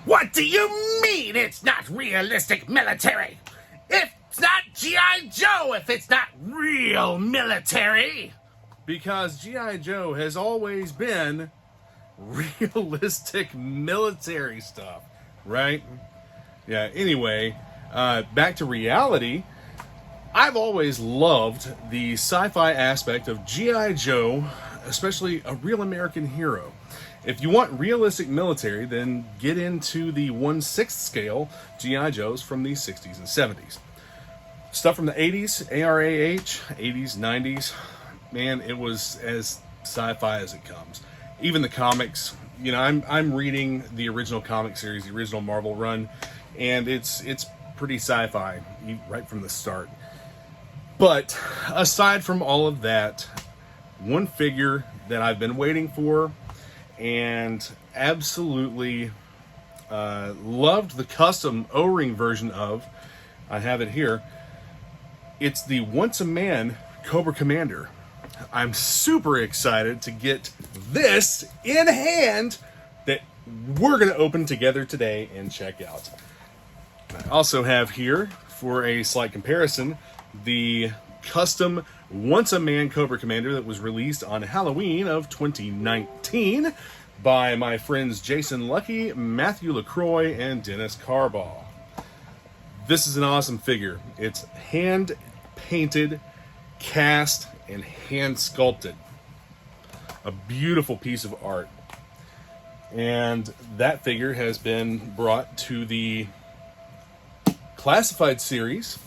What do you mean it's not realistic military? It's not G.I. Joe if it's not real military. Because G.I. Joe has always been realistic military stuff, right? Yeah, anyway, back to reality. I've always loved the sci-fi aspect of G.I. Joe, especially a real American hero. If you want realistic military, then get into the 1/6 scale G.I. Joes from the 60s and 70s. Stuff from the 80s, ARAH, 80s, 90s, man, it was as sci-fi as it comes. Even the comics, you know, I'm reading the original comic series, the original Marvel run, and it's pretty sci-fi right from the start. But aside from all of that, one figure that I've been waiting for and absolutely loved the custom O-ring version of, I have it here, it's the Once a Man Cobra Commander. I'm super excited to get this in hand that we're going to open together today and check out. I also have here, for a slight comparison, the custom Once a Man Cobra Commander that was released on Halloween of 2019 by my friends Jason Lucky, Matthew LaCroix, and Dennis Carbaugh. This is an awesome figure. It's hand painted, cast, and hand sculpted. A beautiful piece of art. And that figure has been brought to the Classified series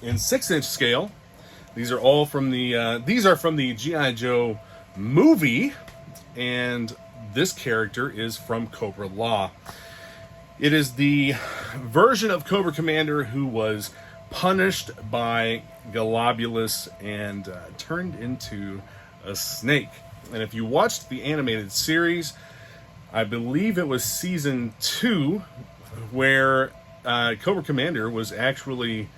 in 6-inch scale. These are all from the G.I. Joe movie, and this character is from Cobra Law. It is the version of Cobra Commander who was punished by Globulus and turned into a snake. And if you watched the animated series, I believe it was season 2, where Cobra Commander was actually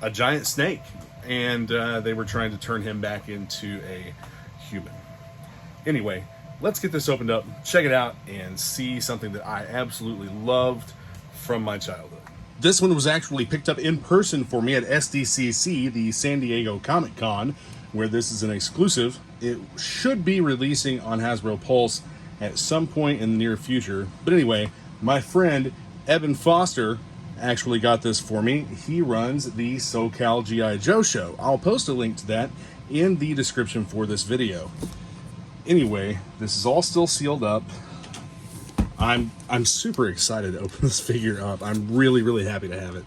a giant snake, and they were trying to turn him back into a human. Anyway, let's get this opened up, check it out, and see something that I absolutely loved from my childhood. This one was actually picked up in person for me at SDCC, the San Diego Comic Con, where this is an exclusive. It should be releasing on Hasbro Pulse at some point in the near future. But anyway, my friend Evan Foster actually got this for me. He runs the SoCal G.I. Joe show. I'll post a link to that in the description for this video. Anyway, this is all still sealed up. I'm super excited to open this figure up. I'm really happy to have it.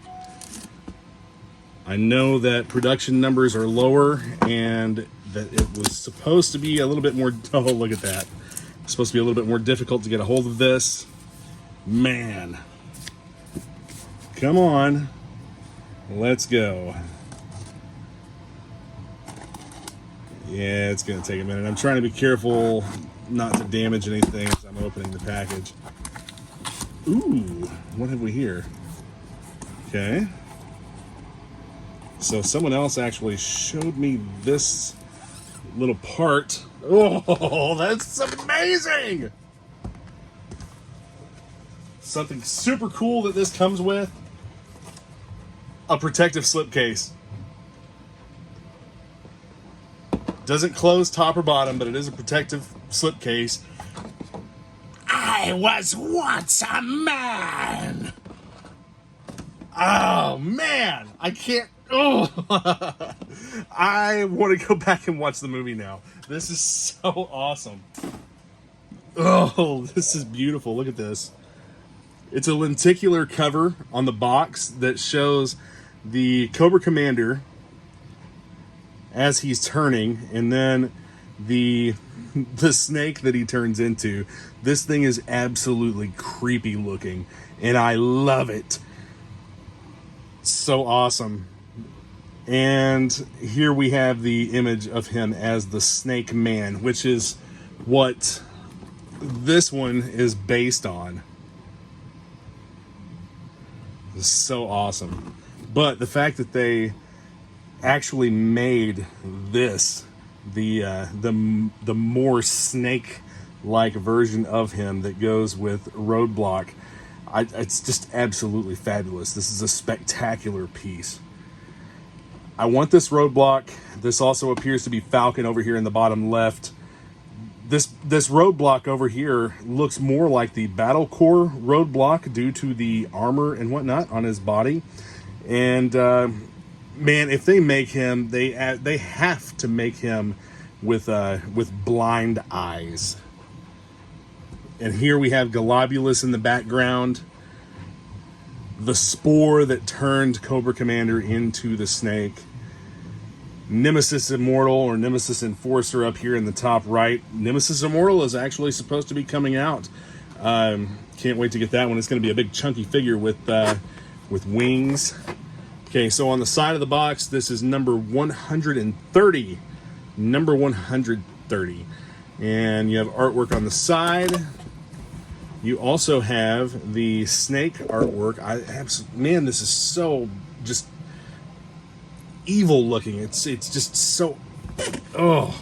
I know that production numbers are lower and that it was supposed to be a little bit more, oh, look at that. It's supposed to be a little bit more difficult to get a hold of this. Man. Come on. Let's go. Yeah, it's going to take a minute. I'm trying to be careful not to damage anything as I'm opening the package. Ooh, what have we here? Okay. So someone else actually showed me this little part. Oh, that's amazing! Something super cool that this comes with. A protective slipcase. Doesn't close top or bottom, but it is a protective slipcase. I was once a man. Oh, man. I can't. Oh, I want to go back and watch the movie now. This is so awesome. Oh, this is beautiful. Look at this. It's a lenticular cover on the box that shows the Cobra Commander as he's turning, and then the snake that he turns into. This thing is absolutely creepy looking, and I love it. So awesome. And here we have the image of him as the Snake Man, which is what this one is based on. It's so awesome. But the fact that they actually made this the more snake like version of him that goes with Roadblock. It's just absolutely fabulous. This is a spectacular piece. I want this Roadblock. This also appears to be Falcon over here in the bottom left. This Roadblock over here looks more like the Battle Core Roadblock due to the armor and whatnot on his body. And man, if they make him, they have to make him with blind eyes. And here we have Globulus in the background. The spore that turned Cobra Commander into the snake. Nemesis Immortal or Nemesis Enforcer up here in the top right. Nemesis Immortal is actually supposed to be coming out. Can't wait to get that one. It's going to be a big chunky figure with wings. Okay, so on the side of the box, this is number 130. Number 130. And you have artwork on the side. You also have the snake artwork. Man, this is so just evil looking. It's just so, oh.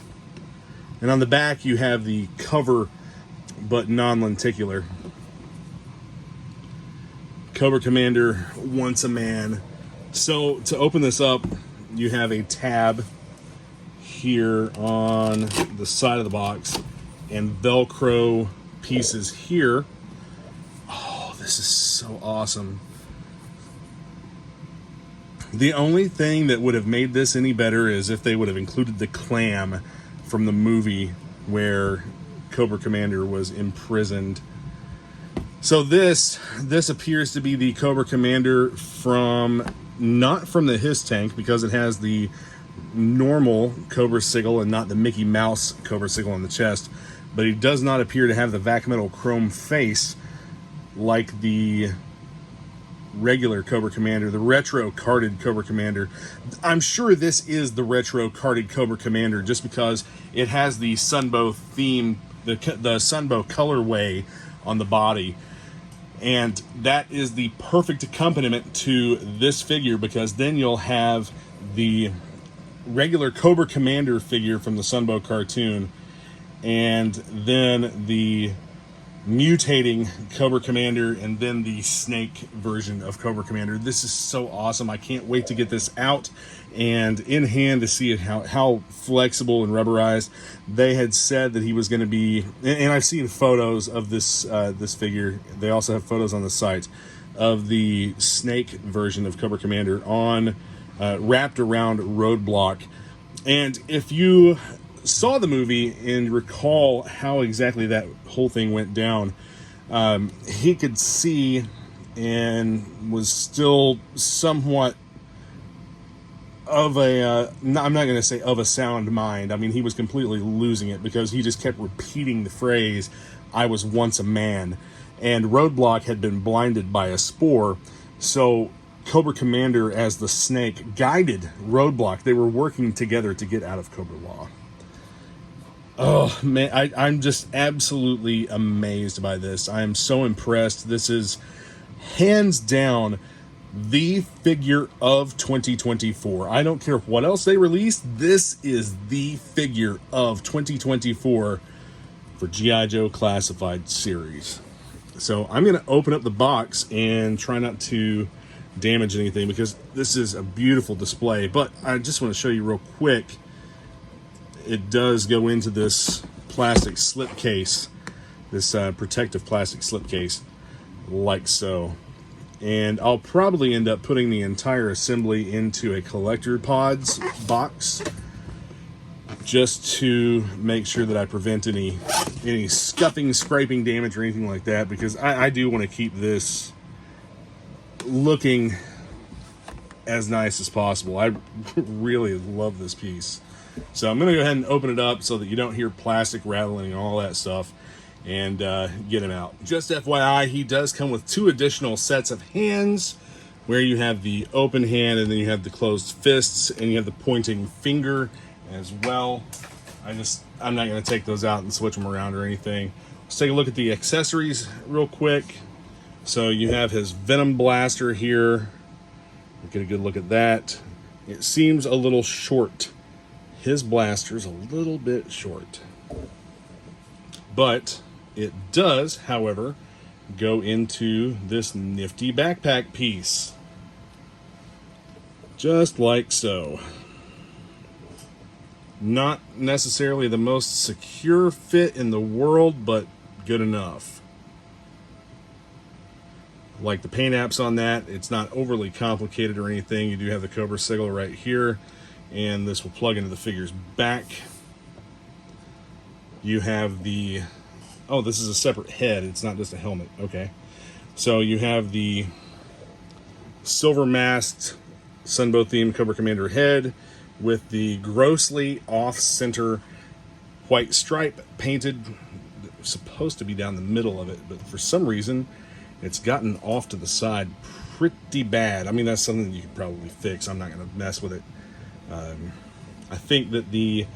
And on the back you have the cover, but non-lenticular. Cobra Commander Once a Man. So to open this up, you have a tab here on the side of the box and Velcro pieces here. Oh, this is so awesome. The only thing that would have made this any better is if they would have included the clam from the movie where Cobra Commander was imprisoned. So this appears to be the Cobra Commander from, not from the Hiss tank, because it has the normal Cobra sigil and not the Mickey Mouse Cobra sigil on the chest. But he does not appear to have the vac metal chrome face like the regular Cobra Commander, the retro carded Cobra Commander. I'm sure this is the retro carded Cobra Commander just because it has the Sunbow theme, the Sunbow colorway on the body. And that is the perfect accompaniment to this figure, because then you'll have the regular Cobra Commander figure from the Sunbow cartoon, and then the mutating Cobra Commander, and then the snake version of Cobra Commander. This is so awesome. I can't wait to get this out and in hand to see it, how flexible and rubberized. They had said that he was going to be, and I've seen photos of this this figure. They also have photos on the site of the snake version of Cobra Commander on wrapped around Roadblock. And if you saw the movie and recall how exactly that whole thing went down, he could see and was still somewhat of a I'm not going to say of a sound mind. I mean, he was completely losing it because he just kept repeating the phrase, "I was once a man." And Roadblock had been blinded by a spore, so Cobra Commander as the snake guided Roadblock. They were working together to get out of Cobra Law. Oh man, I'm just absolutely amazed by this. I am so impressed. This is hands down the figure of 2024. I don't care what else they release. This is the figure of 2024 for G.I. Joe Classified series. So I'm going to open up the box and try not to damage anything because this is a beautiful display. But I just want to show you real quick. It does go into this plastic slip case, this protective plastic slip case, like so. And I'll probably end up putting the entire assembly into a collector pods box just to make sure that I prevent any scuffing, scraping damage or anything like that, because I do want to keep this looking as nice as possible. I really love this piece. So I'm going to go ahead and open it up so that you don't hear plastic rattling and all that stuff, and get him out. Just FYI, he does come with 2 additional sets of hands, where you have the open hand and then you have the closed fists and you have the pointing finger as well. I'm not going to take those out and switch them around or anything. Let's take a look at the accessories real quick. So you have his Venom Blaster here. Get a good look at that. It seems a little short. His blaster's a little bit short. But it does, however, go into this nifty backpack piece. Just like so. Not necessarily the most secure fit in the world, but good enough. Like the paint apps on that, it's not overly complicated or anything. You do have the Cobra sigil right here, and this will plug into the figure's back. You have the... Oh, this is a separate head. It's not just a helmet. Okay. So you have the silver masked Sunbow themed Cobra Commander head with the grossly off-center white stripe painted. Supposed to be down the middle of it, but for some reason it's gotten off to the side pretty bad. I mean, that's something that you could probably fix. I'm not going to mess with it. I think that the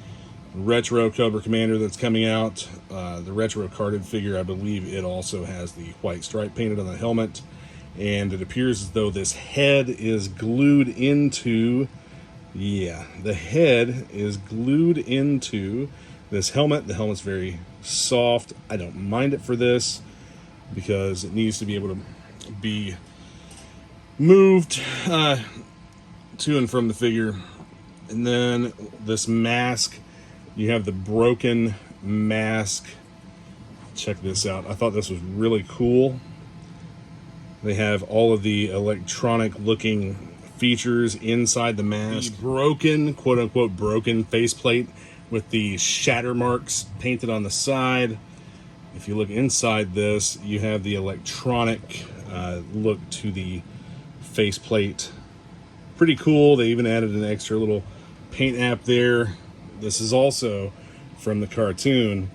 retro Cobra Commander that's coming out, the retro carded figure, I believe it also has the white stripe painted on the helmet, and it appears as though this head is glued into, yeah, the head is glued into this helmet. The helmet's very soft. I don't mind it for this because it needs to be able to be moved to and from the figure. And then this mask, you have the broken mask. Check this out. I thought this was really cool. They have all of the electronic looking features inside the mask. The broken, quote unquote broken faceplate with the shatter marks painted on the side. If you look inside this, you have the electronic look to the faceplate. Pretty cool. They even added an extra little paint app there. This is also from the cartoon,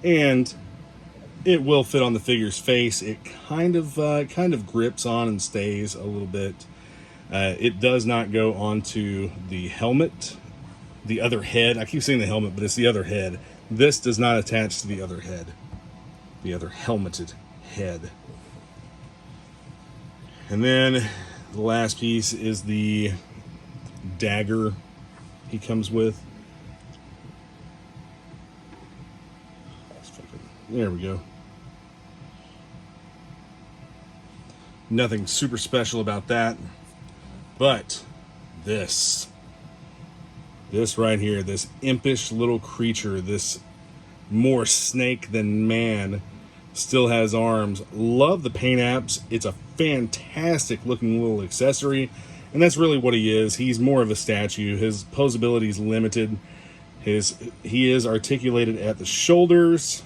and it will fit on the figure's face. It kind of grips on and stays a little bit. It does not go onto the helmet, the other head. I keep saying the helmet, but it's the other head. This does not attach to the other head, the other helmeted head. And then the last piece is the dagger he comes with. There we go. Nothing super special about that, but this right here, this impish little creature, this more snake than man, still has arms. Love the paint apps. It's a fantastic looking little accessory, and that's really what he is. He's more of a statue. His posability is limited. He is articulated at the shoulders.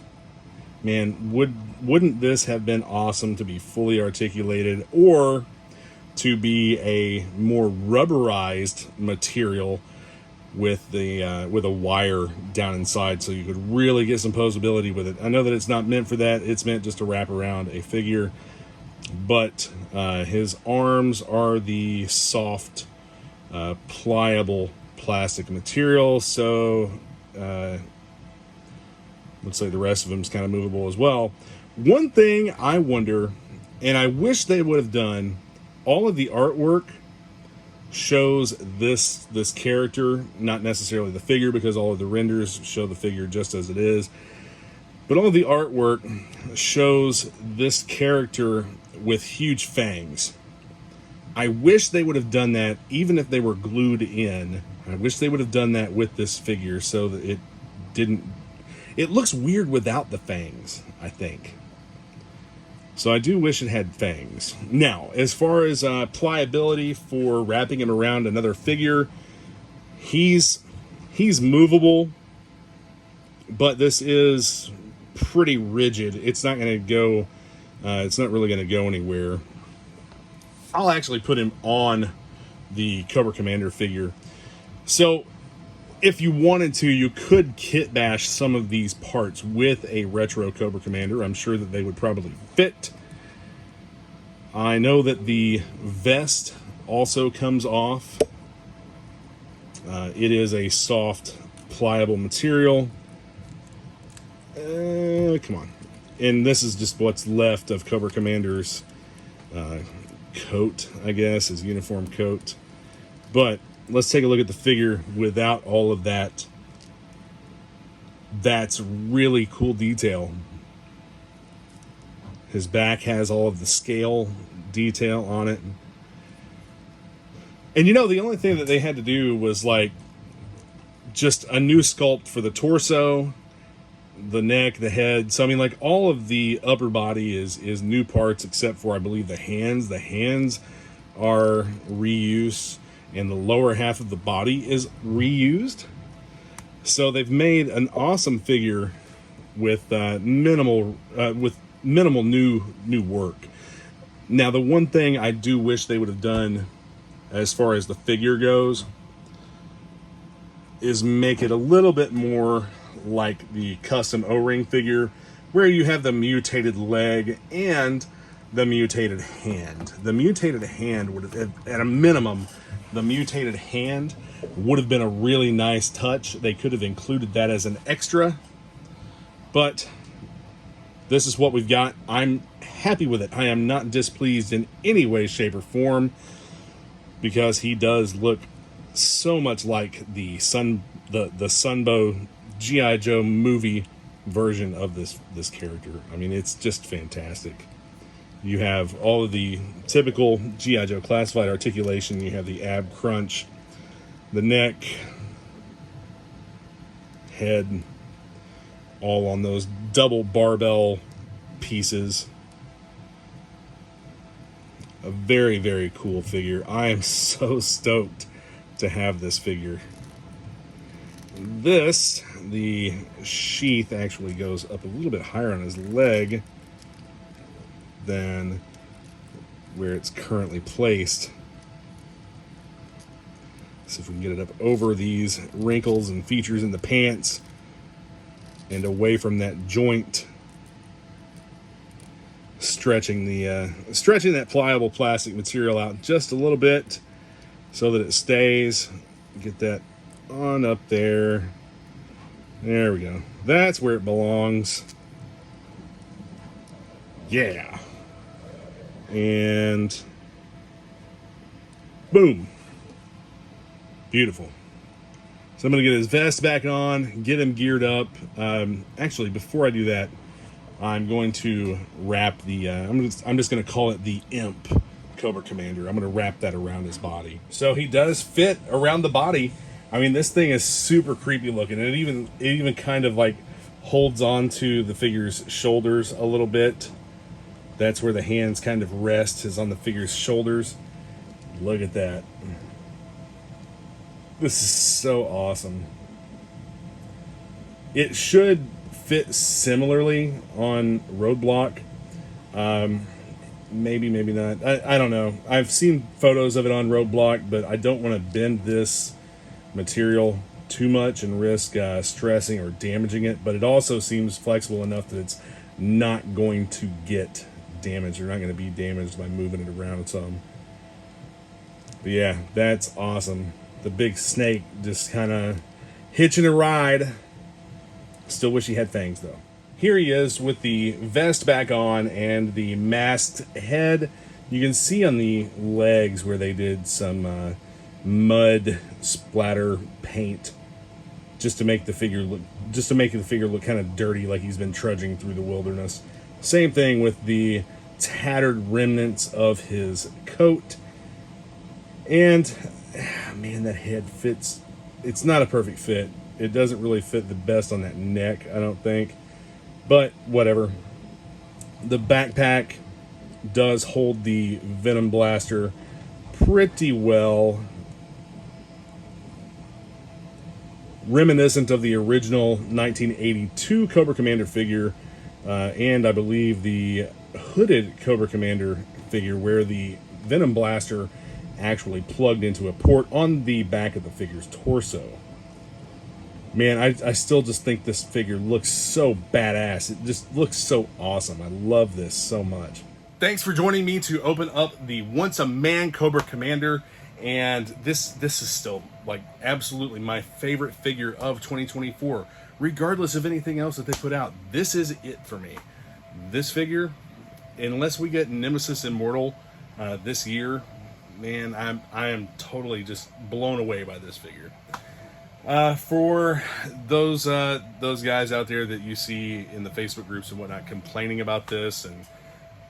Man, wouldn't this have been awesome to be fully articulated, or to be a more rubberized material with a wire down inside, so you could really get some posability with it. I know that it's not meant for that. It's meant just to wrap around a figure, but his arms are the soft, pliable plastic material, so looks like the rest of them is kind of movable as well. One thing I wonder, and I wish they would have done, all of the artwork shows this character, not necessarily the figure, because all of the renders show the figure just as it is, but all of the artwork shows this character with huge fangs. I wish they would have done that, even if they were glued in. I wish they would have done that with this figure so that it didn't... It looks weird without the fangs, I think. So I do wish it had fangs. Now, as far as pliability for wrapping him around another figure, he's movable, but this is pretty rigid. It's not going to go. It's not really going to go anywhere. I'll actually put him on the Cobra Commander figure. So, if you wanted to, you could kit bash some of these parts with a retro Cobra Commander. I'm sure that they would probably fit. I know that the vest also comes off. It is a soft, pliable material. Come on. And this is just what's left of Cobra Commander's coat, I guess, his uniform coat. But let's take a look at the figure without all of that That's really cool detail. His back has all of the scale detail on it. And you know, the only thing that they had to do was like just a new sculpt for the torso, the neck, the head. So I mean, like, all of the upper body is new parts except for, I believe, the hands. The hands are reuse, and the lower half of the body is reused. So they've made an awesome figure with minimal new work. Now, the one thing I do wish they would have done as far as the figure goes is make it a little bit more like the custom O-ring figure, where you have the mutated leg and the mutated hand. The mutated hand would have, at a minimum, the mutated hand would have been a really nice touch. They could have included that as an extra, but this is what we've got. I'm happy with it. I am not displeased in any way, shape, or form, because he does look so much like the Sunbow G.I. Joe movie version of this character. I mean, it's just fantastic. You have all of the typical G.I. Joe classified articulation. You have the ab crunch, the neck, head, all on those double barbell pieces. A very, very cool figure. I am so stoked to have this figure. The sheath actually goes up a little bit higher on his leg than where it's currently placed. See if we can get it up over these wrinkles and features in the pants and away from that joint, stretching that pliable plastic material out just a little bit so that it stays. Get that on up there. There we go. That's where it belongs. Yeah. And boom. Beautiful. So I'm going to get his vest back on, get him geared up. Actually, before I do that, I'm going to wrap the, I'm just going to call it the Imp Cobra Commander. I'm going to wrap that around his body. So he does fit around the body. I mean, this thing is super creepy looking. It even kind of like holds on to the figure's shoulders a little bit. That's where the hands kind of rest, is on the figure's shoulders. Look at that. This is so awesome. It should fit similarly on Roadblock. Maybe not. I don't know. I've seen photos of it on Roadblock, but I don't want to bend this material too much and risk stressing or damaging it. But it also seems flexible enough that it's not going to get damaged. Or not going to be damaged by moving it around some. But yeah, that's awesome. The big snake just kind of hitching a ride. Still wish he had fangs, though. Here he is with the vest back on and the masked head. You can see on the legs where they did some mud splatter paint just to make the figure look kind of dirty, like he's been trudging through the wilderness. Same thing with the tattered remnants of his coat. And man, that head fits. It's not a perfect fit. It doesn't really fit the best on that neck, I don't think. But whatever. The backpack does hold the Venom Blaster pretty well. Reminiscent of the original 1982 Cobra Commander figure. And I believe the hooded Cobra Commander figure, where the Venom Blaster actually plugged into a port on the back of the figure's torso. Man, I still just think this figure looks so badass. It just looks so awesome. I love this so much. Thanks for joining me to open up the Once a Man Cobra Commander. And this is still like absolutely my favorite figure of 2024. Regardless of anything else that they put out, this is it for me. This figure, unless we get Nemesis Immortal this year, man, I am totally just blown away by this figure. For those guys out there that you see in the Facebook groups and whatnot complaining about this and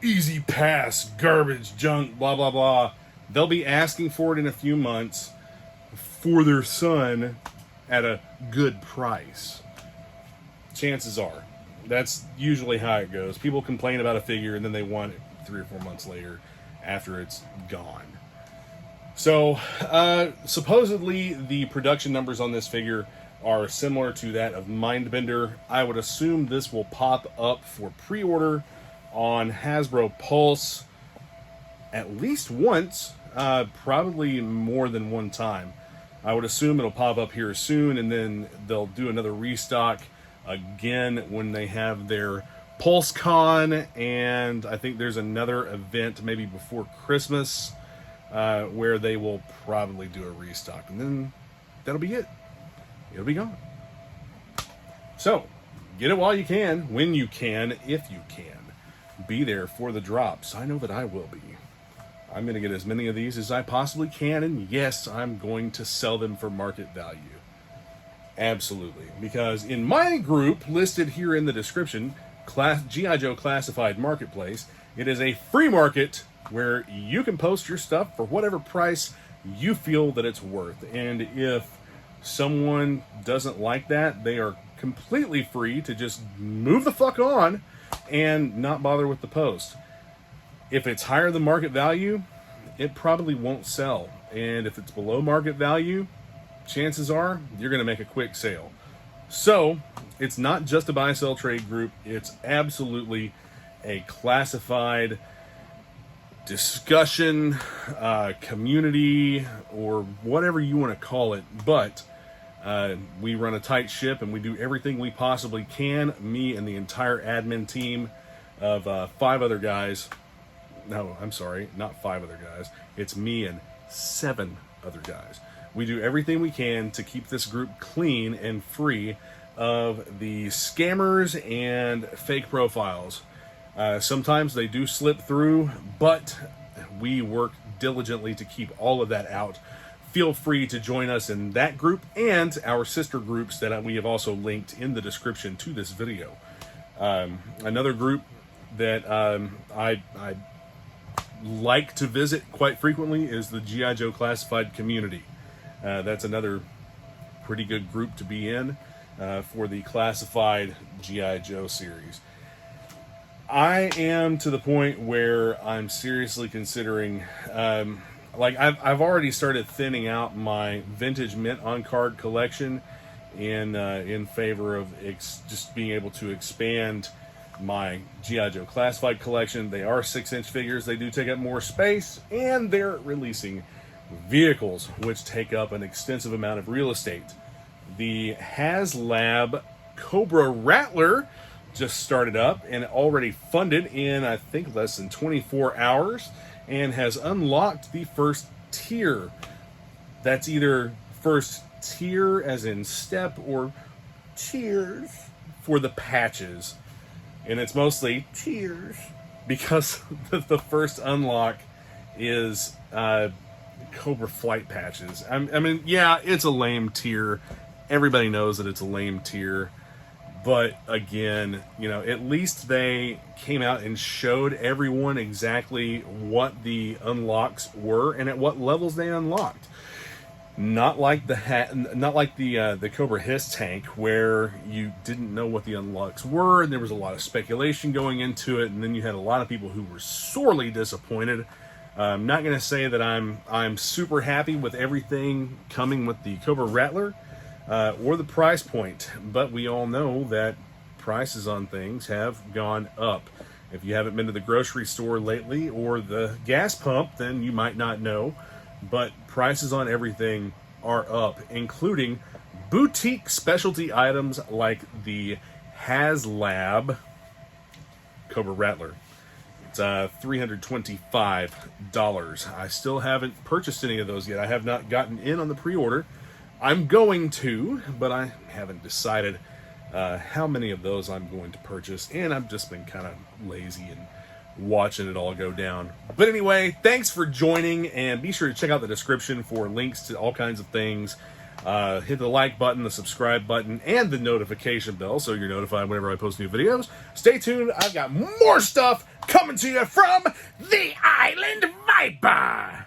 easy pass, garbage, junk, blah, blah, blah, they'll be asking for it in a few months for their son at a good price. Chances are. That's usually how it goes. People complain about a figure and then they want it 3 or 4 months later after it's gone. So, supposedly the production numbers on this figure are similar to that of Mindbender. I would assume this will pop up for pre-order on Hasbro Pulse at least once, probably more than one time. I would assume it'll pop up here soon, and then they'll do another restock again when they have their PulseCon, and I think there's another event maybe before Christmas where they will probably do a restock, and then that'll be it. It'll be gone. So, get it while you can, when you can, if you can. Be there for the drops. I know that I will be. I'm going to get as many of these as I possibly can, and yes, I'm going to sell them for market value. Absolutely. Because in my group, listed here in the description, GI Joe Classified Marketplace, it is a free market where you can post your stuff for whatever price you feel that it's worth. And if someone doesn't like that, they are completely free to just move the fuck on and not bother with the post. If it's higher than market value, it probably won't sell. And if it's below market value, chances are you're going to make a quick sale. So it's not just a buy-sell trade group. It's absolutely a classified discussion, community, or whatever you want to call it. But we run a tight ship and we do everything we possibly can. Me and the entire admin team of 5 other guys. No, I'm sorry, not 5 other guys. It's me and 7 other guys. We do everything we can to keep this group clean and free of the scammers and fake profiles. Sometimes they do slip through, but we work diligently to keep all of that out. Feel free to join us in that group and our sister groups that we have also linked in the description to this video. Another group that I like to visit quite frequently is the GI Joe Classified community. That's another pretty good group to be in for the classified GI Joe series. I am to the point where I'm seriously considering, I've already started thinning out my vintage mint on card collection in favor of just being able to expand my GI Joe Classified collection. They are 6-inch figures. They do take up more space, and they're releasing vehicles which take up an extensive amount of real estate. The HasLab Cobra Rattler just started up and already funded in, I think, less than 24 hours, and has unlocked the first tier. That's either first tier as in step or tiers for the patches. And it's mostly tiers because the first unlock is Cobra flight patches. I mean, yeah, it's a lame tier. Everybody knows that it's a lame tier. But again, at least they came out and showed everyone exactly what the unlocks were and at what levels they unlocked. Not like the Cobra Hiss tank, where you didn't know what the unlocks were, and there was a lot of speculation going into it, and then you had a lot of people who were sorely disappointed. I'm not going to say that I'm super happy with everything coming with the Cobra Rattler or the price point, but we all know that prices on things have gone up. If you haven't been to the grocery store lately or the gas pump, then you might not know. But prices on everything are up, including boutique specialty items like the HasLab Cobra Rattler. It's $325. I still haven't purchased any of those yet. I have not gotten in on the pre-order. I'm going to, but I haven't decided how many of those I'm going to purchase, and I've just been kind of lazy and watching it all go down. But anyway, thanks for joining, and be sure to check out the description for links to all kinds of things. Hit the like button, the subscribe button, and the notification bell so you're notified whenever I post new videos. Stay tuned. I've got more stuff coming to you from The Island Viper!